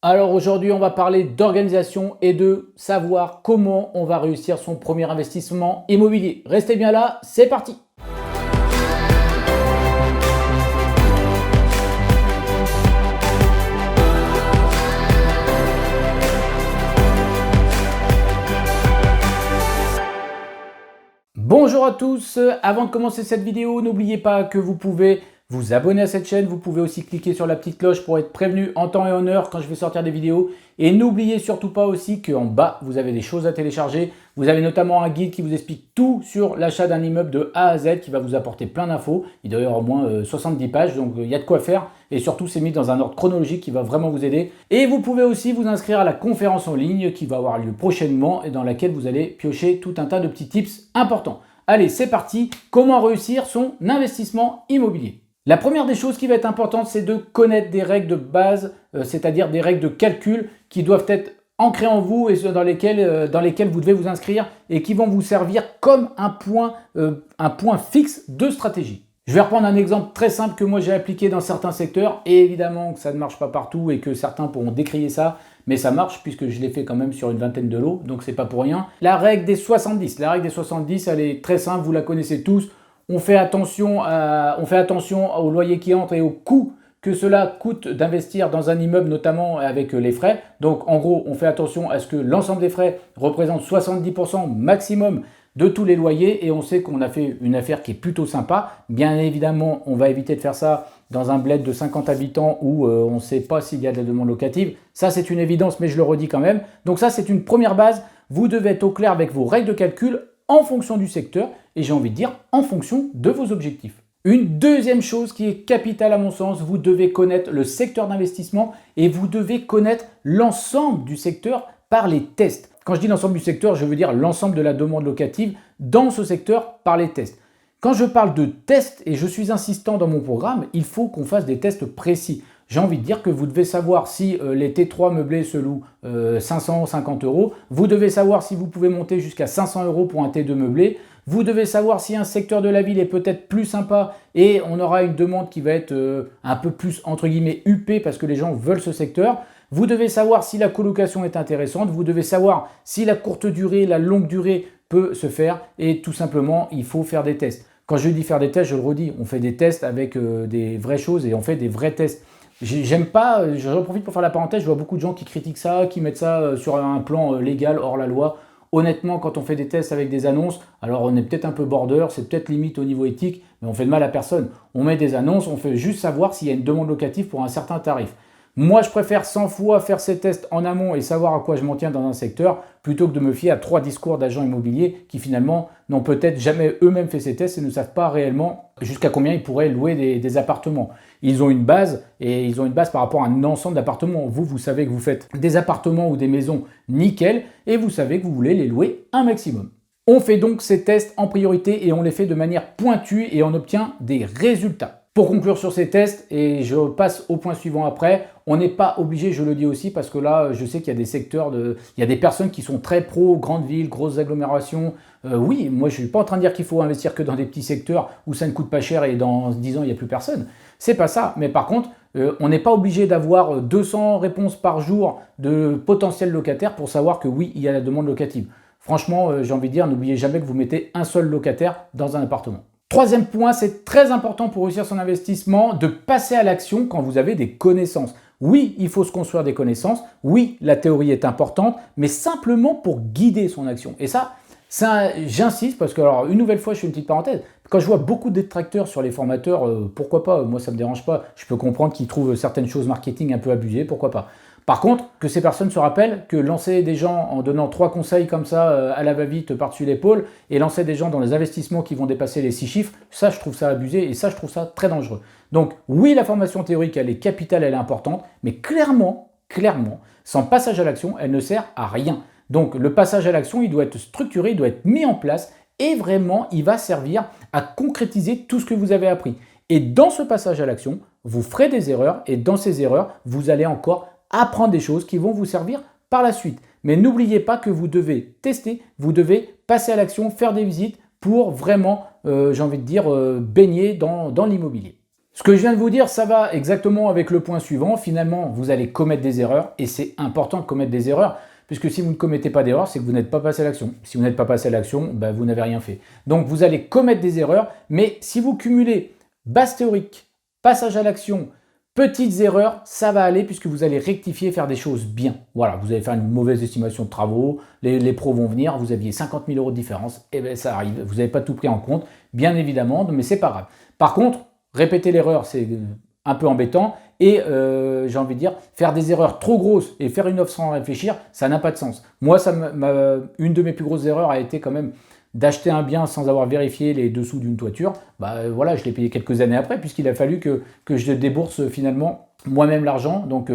Alors aujourd'hui, on va parler d'organisation et de savoir comment on va réussir son premier investissement immobilier. Restez bien là, c'est parti! Bonjour à tous, avant de commencer cette vidéo, n'oubliez pas que vous pouvez vous abonner à cette chaîne, vous pouvez aussi cliquer sur la petite cloche pour être prévenu en temps et en heure quand je vais sortir des vidéos. Et n'oubliez surtout pas aussi qu'en bas, vous avez des choses à télécharger. Vous avez notamment un guide qui vous explique tout sur l'achat d'un immeuble de A à Z qui va vous apporter plein d'infos. Il doit y avoir au moins 70 pages, donc il y a de quoi faire. Et surtout, c'est mis dans un ordre chronologique qui va vraiment vous aider. Et vous pouvez aussi vous inscrire à la conférence en ligne qui va avoir lieu prochainement et dans laquelle vous allez piocher tout un tas de petits tips importants. Allez, c'est parti. Comment réussir son investissement immobilier? La première des choses qui va être importante, c'est de connaître des règles de base, c'est-à-dire des règles de calcul qui doivent être ancrées en vous et dans lesquelles vous devez vous inscrire et qui vont vous servir comme un point fixe de stratégie. Je vais reprendre un exemple très simple que moi j'ai appliqué dans certains secteurs et évidemment que ça ne marche pas partout et que certains pourront décrier ça, mais ça marche puisque je l'ai fait quand même sur une vingtaine de lots, donc c'est pas pour rien. La règle des 70, elle est très simple, vous la connaissez tous. On fait attention au loyer qui entre et au coût que cela coûte d'investir dans un immeuble, notamment avec les frais. Donc en gros, on fait attention à ce que l'ensemble des frais représente 70% maximum de tous les loyers et on sait qu'on a fait une affaire qui est plutôt sympa. Bien évidemment, on va éviter de faire ça dans un bled de 50 habitants où on ne sait pas s'il y a de la demande locative. Ça, c'est une évidence, mais je le redis quand même. Donc ça, c'est une première base. Vous devez être au clair avec vos règles de calcul en fonction du secteur et j'ai envie de dire en fonction de vos objectifs. Une deuxième chose qui est capitale à mon sens, vous devez connaître le secteur d'investissement et vous devez connaître l'ensemble du secteur par les tests. Quand je dis l'ensemble du secteur, je veux dire l'ensemble de la demande locative dans ce secteur par les tests. Quand je parle de tests, et je suis insistant dans mon programme, il faut qu'on fasse des tests précis. J'ai envie de dire que vous devez savoir si les T3 meublés se louent 550 €. Vous devez savoir si vous pouvez monter jusqu'à 500 € pour un T2 meublé. Vous devez savoir si un secteur de la ville est peut-être plus sympa et on aura une demande qui va être un peu plus entre guillemets huppée parce que les gens veulent ce secteur. Vous devez savoir si la colocation est intéressante. Vous devez savoir si la courte durée, la longue durée peut se faire et tout simplement, il faut faire des tests. Quand je dis faire des tests, je le redis, on fait des tests avec des vraies choses et on fait des vrais tests. J'aime pas, j'en profite pour faire la parenthèse, je vois beaucoup de gens qui critiquent ça, qui mettent ça sur un plan légal, hors la loi. Honnêtement, quand on fait des tests avec des annonces, alors on est peut-être un peu border, c'est peut-être limite au niveau éthique, mais on fait de mal à personne. On met des annonces, on fait juste savoir s'il y a une demande locative pour un certain tarif. Moi, je préfère 100 fois faire ces tests en amont et savoir à quoi je m'en tiens dans un secteur plutôt que de me fier à 3 discours d'agents immobiliers qui finalement n'ont peut-être jamais eux-mêmes fait ces tests et ne savent pas réellement jusqu'à combien ils pourraient louer des appartements. Ils ont une base et ils ont une base par rapport à un ensemble d'appartements. Vous savez que vous faites des appartements ou des maisons nickel et vous savez que vous voulez les louer un maximum. On fait donc ces tests en priorité et on les fait de manière pointue et on obtient des résultats. Pour conclure sur ces tests, et je passe au point suivant après, on n'est pas obligé, je le dis aussi, parce que là, je sais qu'il y a des secteurs, il y a des personnes qui sont très pro, grandes villes, grosses agglomérations. Oui, moi je ne suis pas en train de dire qu'il faut investir que dans des petits secteurs où ça ne coûte pas cher et dans 10 ans, il n'y a plus personne. C'est pas ça, mais par contre, on n'est pas obligé d'avoir 200 réponses par jour de potentiels locataires pour savoir que oui, il y a la demande locative. Franchement, j'ai envie de dire, n'oubliez jamais que vous mettez un seul locataire dans un appartement. Troisième point, c'est très important pour réussir son investissement de passer à l'action quand vous avez des connaissances. Oui, il faut se construire des connaissances. Oui, la théorie est importante, mais simplement pour guider son action. Et ça j'insiste parce que, alors, une nouvelle fois, je fais une petite parenthèse. Quand je vois beaucoup de détracteurs sur les formateurs, pourquoi pas? Moi, ça ne me dérange pas. Je peux comprendre qu'ils trouvent certaines choses marketing un peu abusées, pourquoi pas? Par contre, que ces personnes se rappellent que lancer des gens en donnant 3 conseils comme ça à la va-vite par-dessus l'épaule et lancer des gens dans les investissements qui vont dépasser les 6 chiffres, ça je trouve ça abusé et ça je trouve ça très dangereux. Donc oui, la formation théorique elle est capitale, elle est importante, mais clairement, sans passage à l'action, elle ne sert à rien. Donc le passage à l'action, il doit être structuré, il doit être mis en place et vraiment il va servir à concrétiser tout ce que vous avez appris. Et dans ce passage à l'action, vous ferez des erreurs et dans ces erreurs, vous allez encore apprendre des choses qui vont vous servir par la suite. Mais n'oubliez pas que vous devez tester, vous devez passer à l'action, faire des visites pour vraiment, j'ai envie de dire, baigner dans l'immobilier. Ce que je viens de vous dire, ça va exactement avec le point suivant. Finalement, vous allez commettre des erreurs et c'est important de commettre des erreurs puisque si vous ne commettez pas d'erreurs, c'est que vous n'êtes pas passé à l'action. Si vous n'êtes pas passé à l'action, ben, vous n'avez rien fait. Donc, vous allez commettre des erreurs, mais si vous cumulez base théorique, passage à l'action, petites erreurs, ça va aller puisque vous allez rectifier, faire des choses bien. Voilà, vous allez faire une mauvaise estimation de travaux, les pros vont venir, vous aviez 50 000 € de différence, et bien ça arrive, vous n'avez pas tout pris en compte, bien évidemment, mais c'est pas grave. Par contre, répéter l'erreur, c'est un peu embêtant et j'ai envie de dire, faire des erreurs trop grosses et faire une offre sans réfléchir, ça n'a pas de sens. Moi, une de mes plus grosses erreurs a été quand même d'acheter un bien sans avoir vérifié les dessous d'une toiture. Bah voilà, je l'ai payé quelques années après puisqu'il a fallu que je débourse finalement moi-même l'argent. Donc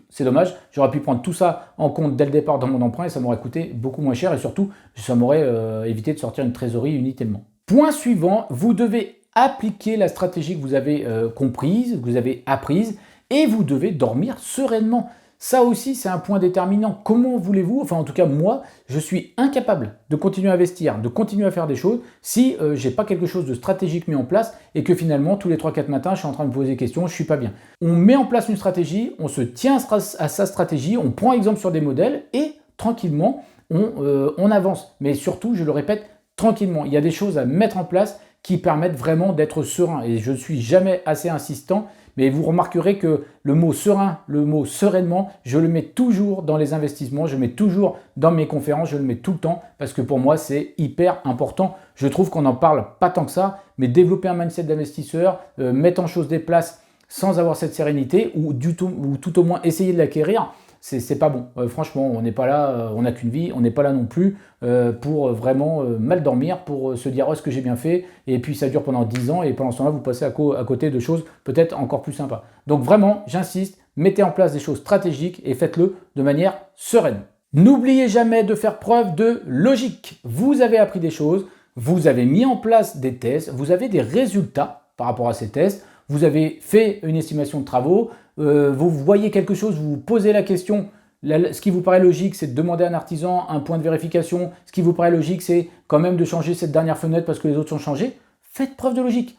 c'est dommage, j'aurais pu prendre tout ça en compte dès le départ dans mon emprunt et ça m'aurait coûté beaucoup moins cher et surtout ça m'aurait évité de sortir une trésorerie inutilement. Point suivant, vous devez appliquer la stratégie que vous avez comprise, que vous avez apprise et vous devez dormir sereinement. Ça aussi, c'est un point déterminant. Comment voulez-vous, enfin en tout cas moi, je suis incapable de continuer à investir, de continuer à faire des choses si je n'ai pas quelque chose de stratégique mis en place et que finalement, tous les 3-4 matins, je suis en train de me poser des questions, je ne suis pas bien. On met en place une stratégie, on se tient à sa stratégie, on prend exemple sur des modèles et tranquillement, on avance. Mais surtout, je le répète, tranquillement. Il y a des choses à mettre en place qui permettent vraiment d'être serein. Et je ne suis jamais assez insistant, mais vous remarquerez que le mot serein, le mot sereinement, je le mets toujours dans les investissements, je le mets toujours dans mes conférences, je le mets tout le temps, parce que pour moi, c'est hyper important. Je trouve qu'on n'en parle pas tant que ça, mais développer un mindset d'investisseur, mettre en chose des places sans avoir cette sérénité, ou tout au moins essayer de l'acquérir, c'est pas bon. Franchement, on n'est pas là, on n'a qu'une vie, on n'est pas là non plus pour vraiment mal dormir, pour se dire oh, ce que j'ai bien fait, et puis ça dure pendant 10 ans, et pendant ce temps-là, vous passez à côté de choses peut-être encore plus sympas. Donc vraiment, j'insiste, mettez en place des choses stratégiques et faites-le de manière sereine. N'oubliez jamais de faire preuve de logique. Vous avez appris des choses, vous avez mis en place des tests, vous avez des résultats par rapport à ces tests, vous avez fait une estimation de travaux, vous voyez quelque chose, vous vous posez la question, ce qui vous paraît logique, c'est de demander à un artisan un point de vérification, ce qui vous paraît logique, c'est quand même de changer cette dernière fenêtre parce que les autres sont changées. Faites preuve de logique.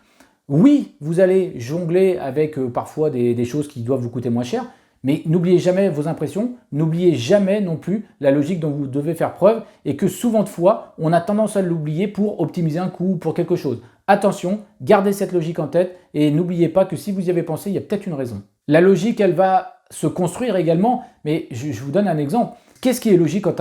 Oui, vous allez jongler avec parfois des choses qui doivent vous coûter moins cher, mais n'oubliez jamais vos impressions, n'oubliez jamais non plus la logique dont vous devez faire preuve et que souvent de fois, on a tendance à l'oublier pour optimiser un coût, pour quelque chose. Attention, gardez cette logique en tête et n'oubliez pas que si vous y avez pensé, il y a peut-être une raison. La logique, elle va se construire également, mais je vous donne un exemple. Qu'est-ce qui est logique quand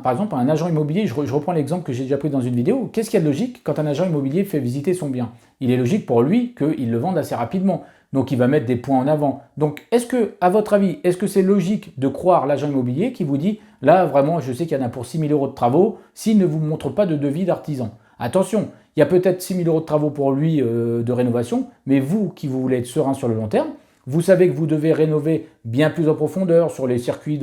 par exemple, un agent immobilier, je reprends l'exemple que j'ai déjà pris dans une vidéo, qu'est-ce qui est logique quand un agent immobilier fait visiter son bien? Il est logique pour lui qu'il le vende assez rapidement, donc il va mettre des points en avant. Donc est-ce que, à votre avis, est-ce que c'est logique de croire l'agent immobilier qui vous dit, là vraiment, je sais qu'il y en a pour 6 000 € de travaux, s'il ne vous montre pas de devis d'artisan? Attention, il y a peut-être 6 000 € de travaux pour lui de rénovation, mais vous qui vous voulez être serein sur le long terme, vous savez que vous devez rénover bien plus en profondeur sur les circuits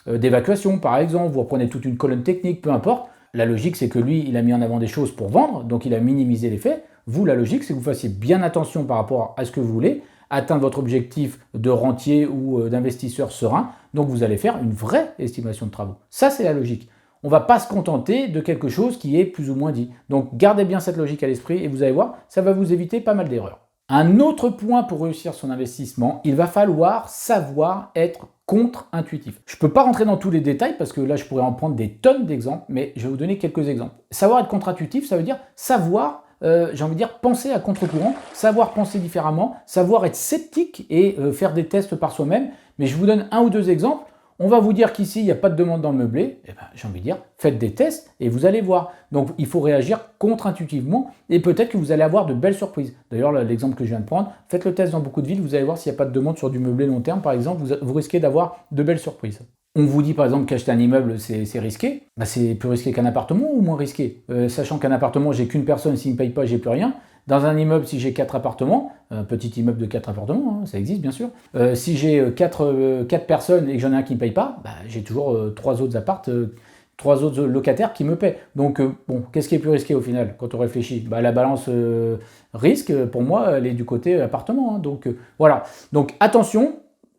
d'évacuation, par exemple, vous reprenez toute une colonne technique, peu importe. La logique, c'est que lui, il a mis en avant des choses pour vendre, donc il a minimisé les faits. Vous, la logique, c'est que vous fassiez bien attention par rapport à ce que vous voulez, atteindre votre objectif de rentier ou d'investisseur serein, donc vous allez faire une vraie estimation de travaux. Ça, c'est la logique. On ne va pas se contenter de quelque chose qui est plus ou moins dit. Donc gardez bien cette logique à l'esprit et vous allez voir, ça va vous éviter pas mal d'erreurs. Un autre point pour réussir son investissement, il va falloir savoir être contre-intuitif. Je ne peux pas rentrer dans tous les détails parce que là, je pourrais en prendre des tonnes d'exemples, mais je vais vous donner quelques exemples. Savoir être contre-intuitif, ça veut dire savoir, j'ai envie de dire, penser à contre-courant, savoir penser différemment, savoir être sceptique et faire des tests par soi-même. Mais je vous donne un ou deux exemples. On va vous dire qu'ici, il n'y a pas de demande dans le meublé. Eh ben, j'ai envie de dire, faites des tests et vous allez voir. Donc, il faut réagir contre-intuitivement et peut-être que vous allez avoir de belles surprises. D'ailleurs, l'exemple que je viens de prendre, faites le test dans beaucoup de villes, vous allez voir s'il n'y a pas de demande sur du meublé long terme, par exemple, vous risquez d'avoir de belles surprises. On vous dit par exemple qu'acheter un immeuble, c'est risqué. Ben, c'est plus risqué qu'un appartement ou moins risqué? Sachant qu'un appartement, j'ai qu'une personne, s'il ne me paye pas, j'ai plus rien. Dans un immeuble, si j'ai 4 appartements, un petit immeuble de 4 appartements, hein, ça existe bien sûr. Si j'ai 4 personnes et que j'en ai un qui ne me paye pas, bah, j'ai toujours 3 autres appartes, 3 autres locataires qui me paient. Donc bon, qu'est-ce qui est plus risqué au final quand on réfléchit? Bah, la balance risque, pour moi, elle est du côté appartement. Hein, donc voilà. Donc attention,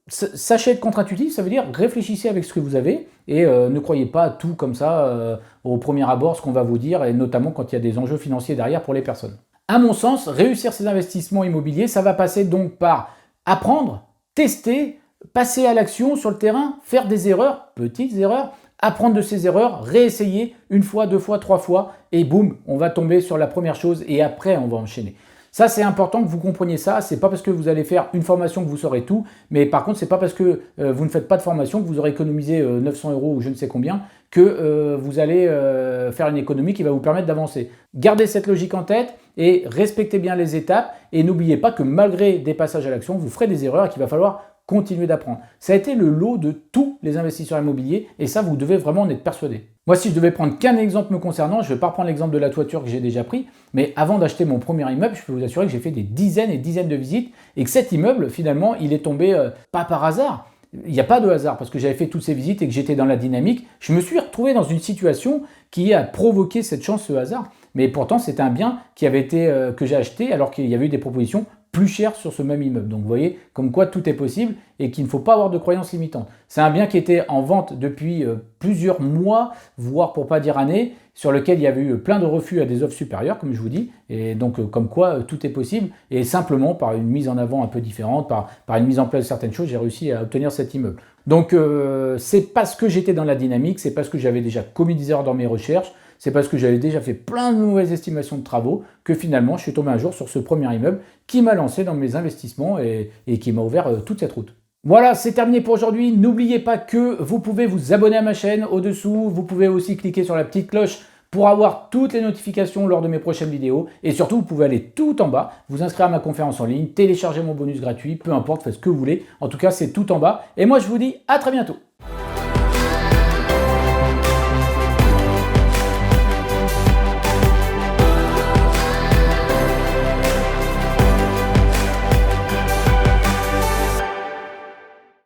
sachez être contre-intuitif, ça veut dire réfléchissez avec ce que vous avez et ne croyez pas à tout comme ça au premier abord ce qu'on va vous dire, et notamment quand il y a des enjeux financiers derrière pour les personnes. À mon sens, réussir ses investissements immobiliers, ça va passer donc par apprendre, tester, passer à l'action sur le terrain, faire des erreurs, petites erreurs, apprendre de ces erreurs, réessayer une fois, deux fois, trois fois, et boum, on va tomber sur la première chose et après on va enchaîner. Ça, c'est important que vous compreniez ça. C'est pas parce que vous allez faire une formation que vous saurez tout, mais par contre, c'est pas parce que vous ne faites pas de formation que vous aurez économisé 900 € ou je ne sais combien que vous allez faire une économie qui va vous permettre d'avancer. Gardez cette logique en tête et respectez bien les étapes et n'oubliez pas que malgré des passages à l'action, vous ferez des erreurs et qu'il va falloir continuer d'apprendre. Ça a été le lot de tous les investisseurs immobiliers et ça, vous devez vraiment en être persuadé. Moi, si je devais prendre qu'un exemple me concernant, je ne vais pas reprendre l'exemple de la toiture que j'ai déjà pris, mais avant d'acheter mon premier immeuble, je peux vous assurer que j'ai fait des dizaines et dizaines de visites et que cet immeuble, finalement, il est tombé pas par hasard. Il n'y a pas de hasard parce que j'avais fait toutes ces visites et que j'étais dans la dynamique. Je me suis retrouvé dans une situation qui a provoqué cette chance, ce hasard. Mais pourtant, c'est un bien qui avait été, que j'ai acheté alors qu'il y avait eu des propositions plus cher sur ce même immeuble. Donc vous voyez comme quoi tout est possible et qu'il ne faut pas avoir de croyances limitantes. C'est un bien qui était en vente depuis plusieurs mois, voire pour pas dire années, sur lequel il y avait eu plein de refus à des offres supérieures, comme je vous dis, et donc comme quoi tout est possible, et simplement par une mise en avant un peu différente, par une mise en place de certaines choses, j'ai réussi à obtenir cet immeuble. Donc c'est parce que j'étais dans la dynamique, c'est parce que j'avais déjà commis des erreurs dans mes recherches, c'est parce que j'avais déjà fait plein de mauvaises estimations de travaux que finalement je suis tombé un jour sur ce premier immeuble qui m'a lancé dans mes investissements et qui m'a ouvert toute cette route. Voilà, c'est terminé pour aujourd'hui. N'oubliez pas que vous pouvez vous abonner à ma chaîne au-dessous. Vous pouvez aussi cliquer sur la petite cloche pour avoir toutes les notifications lors de mes prochaines vidéos. Et surtout, vous pouvez aller tout en bas, vous inscrire à ma conférence en ligne, télécharger mon bonus gratuit, peu importe, faites ce que vous voulez. En tout cas, c'est tout en bas. Et moi, je vous dis à très bientôt.